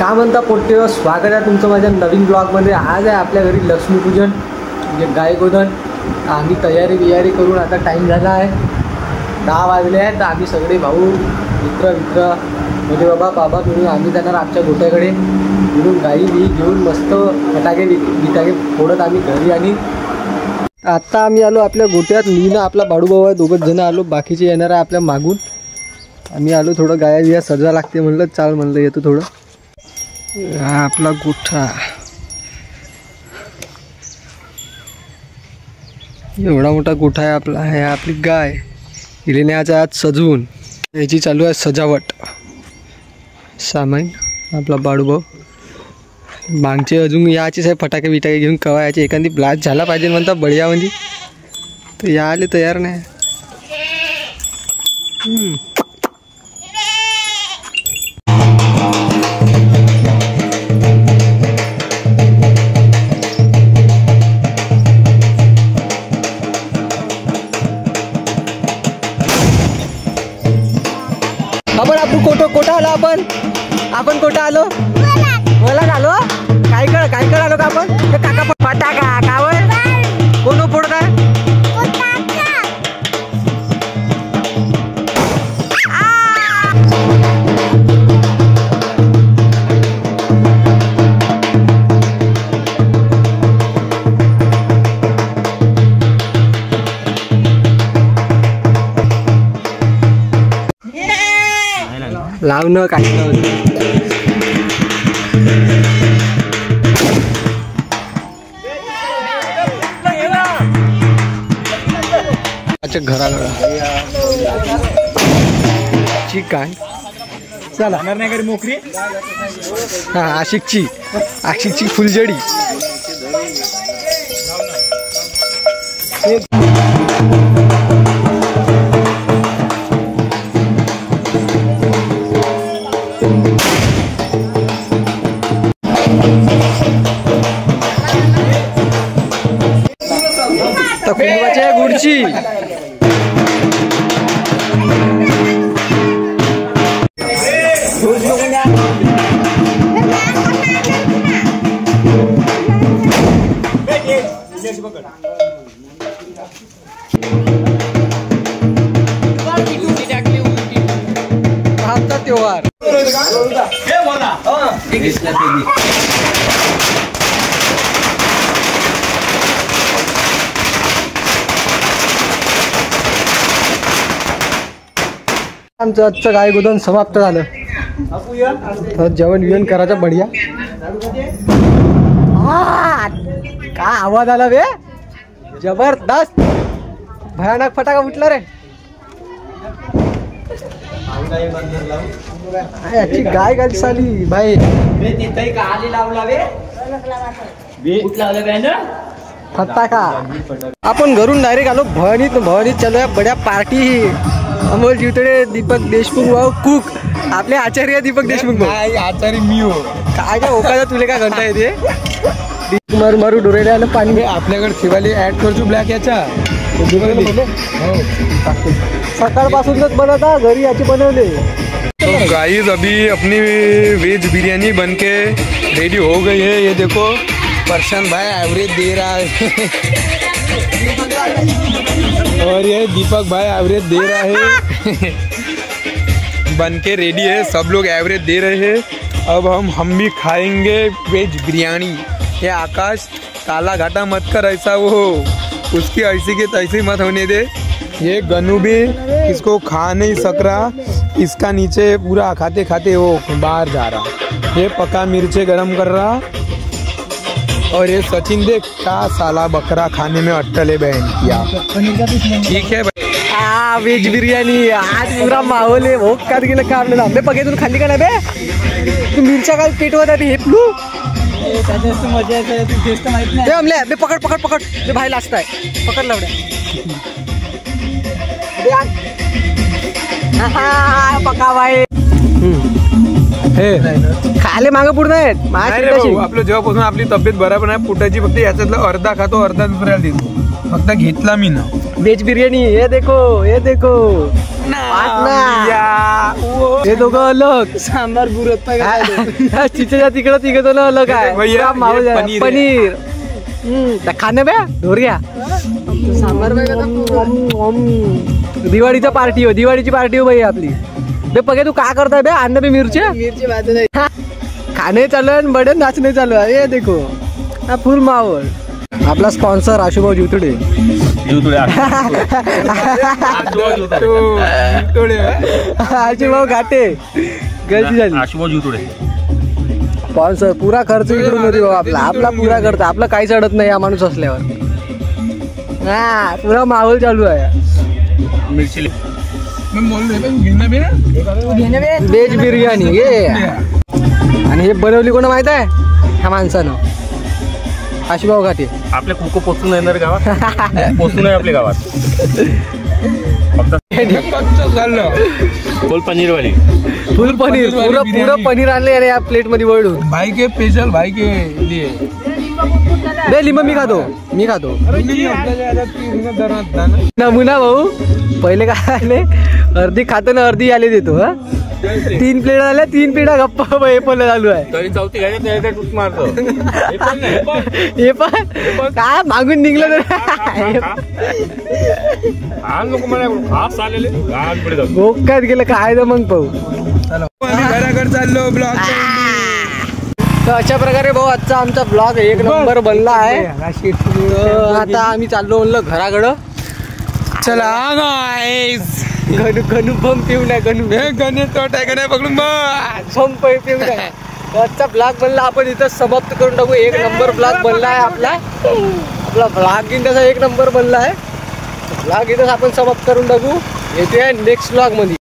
काय म्हणता पोट्टे, स्वागत आहे तुमचं माझ्या नवीन ब्लॉगमध्ये। आज आहे आपल्या घरी लक्ष्मीपूजन म्हणजे गायगोधन। आम्ही तयारी करून आता टाईम झाला आहे 10 वाजले आहेत। तर आम्ही सगळे भाऊ मित्र म्हणजे बाबा तुम्ही आम्ही जाणार आमच्या गोट्याकडे म्हणून गाई बी घेऊन मस्त फटाके फोडत आम्ही घरी। आणि आता आम्ही आलो आपल्या गोट्यात, मी ना आपला बाडूभाऊ आहे, दोघंच जण आलो, बाकीचे येणार आहे आपल्या मागून। आम्ही आलो थोडं गाया सजा लागते म्हणलं, चाल म्हणलं येतो थोडं। हा आपला गोठा, एवढा मोठा गोठा आहे आपला। आहे आपली गाय, हिने न्यायचं आज सजवून, याची चालू आहे सजावट। सामान आपला बाडूभाऊ, मागचे अजून याचेच आहे फटाके बिटाके घेऊन, कवा याचे एखादी ब्लास्ट झाला पाहिजे म्हणता बढिया म्हणजे, तर यायला तयार नाही। आपण कोटा आलो, आपण कोटा आलो, मला आलो काय कर आलो का आपण? काका फटाका कावर कोण फोडता? लावणं काही अच्छा घराला ठीक आहे, चला नाही घरी मोकरी। हा आशिकची फुलझडी। कुंभाच्या गुडची आमचा त्योहार। आमचं आजचं गायगोधन समाप्त झालं। जेवण बिवण करायचं बढिया। काय आवाज आला बे, जबरदस्त भयानक फटाका उठला रे। याची गाय गाली साली भाई फटाका। आपण घरून डायरेक्ट आलो भवानीत चालू आहे बड्या पार्टी। अमोल जिवतडे, दीपक देशमुख भाऊ कुक, आपले आचार्य दीपक देशमुख भाऊ। आचार्य मी हो काय काय ओकाचा तुले काय घंटा येते मारू डोरेले आलं पाणी आपल्याकडे ठेवायला ऍड करतो ब्लॅक याचा सकाळपासूनच बनवता घरी याची बनवले। तो गाइस अभी अपनी वेज बिरयानी बनके रेडी हो गई है। ये देखो प्रशांत भाई एवरेज दे रहा है और ये दीपक भाई एवरेज दे रहा है। बनके रेडी है, सब लोग एवरेज दे रहे हैं। अब हम भी खाएंगे वेज बिरयानी। ये आकाश काला घाटा मत कर, ऐसा वो उसकी ऐसी की तैसी मत होने दे। ये गनू भी इसको खा नहीं सक रहा, इसका नीचे पूरा खाते खाते वो बाहर जा रहा। ये पका मिर्चे गरम कर रहा और ये सचिन देख का साला बकरा खाने में अट्टले बहन किया। ठीक है भाई, वेज बिर्याणी आज पूरा माहोल आहे। भोग का गेलं का आपल्याला आंबे पकेतून खाल्ली का ना बे? तू मिरच्या काय पेटवत आहे हेपलू मजा येते आमले बे। पकड ते भाई लास्ट आहे, पकड लावड्या पका भाई। खाले मागे पूर्ण आहेत आपलं जेव्हापासून आपली तब्येत बरोबर नाही पोटाची, फक्त याच्यातलं अर्धा खातो अर्धा दुसऱ्याला देतो, फक्त घेतला मी ना वेज बिर्याणी। हे देखो हे दोघं अलग. सांबार गुरत चिचेच्या तिकडं तिघं अलग आहे. भैया, मावळ ये आहे. पनीर पनीर खाणे बे ढोरिया. सांबार दिवाळीचा पार्टी हो, दिवाळीची पार्टी हो भाई आपली. बे पगे तू का करताय बे? अन्न बे मिरच्या मिरची भाजून आहे. खाणे चालू आहे आणि बडे नाचणे चालू आहे. ये देखो हा फुल मावळ. आपला स्पॉन्सर आशुभाऊ जुतुडे. आशुभाऊ घाटे गर्दी झाली. स्पॉन्सर पुरा खर्च इकडून होती बाबा. आपला आपला पुरा खर्च. आपला काहीच अडत नाही या माणूस असल्यावर. हा पुरा माहोल चालू आहे. व्हेज बिर्याणी ये. आणि हे बनवली कोण माहित आहे? ह्या माणसानं आशुभाऊ घाटे. आपल्या कुक पोचून येणार गावात पोचून आहे आपल्या गावात फुल पनीरवाली. फुल पनीर पुरं पनीर आणले या प्लेट मध्ये वळून. भाई के स्पेशल भाई के लिए बे लिंब मी खातो. नमुना भाऊ पहिले काय आले अर्धी खातो ना अर्धी आले देतो. हा 3 प्लेट आल्या 3 प्लेटा गप्पा हे पण चालू आहे. तरी चौथी घ्यायचं टूट मारतो हे पण काय मागून निघलं गोकात गेलं काय तर मग पाहू. घराकडे चाललो ब्लॉग. तर अशा प्रकारे भाऊ आजचा आमचा ब्लॉग 1 नंबर बनला आहे. आता आम्ही चाललो म्हणलं घराकडं. चला गाईस. गणू पंप पिऊ नये. गणेश तोट आहे गणेश पकडून बस. पंप पिऊ नये. आजचा ब्लॉग बनला आपण इथं समाप्त करून टाकू. 1 नंबर ब्लॉग बनला आहे आपला ब्लॉग इन तसा 1 नंबर बनला आहे. ब्लॉग इथंच आपण समाप्त करून टाकू. येते नेक्स्ट ब्लॉग मध्ये.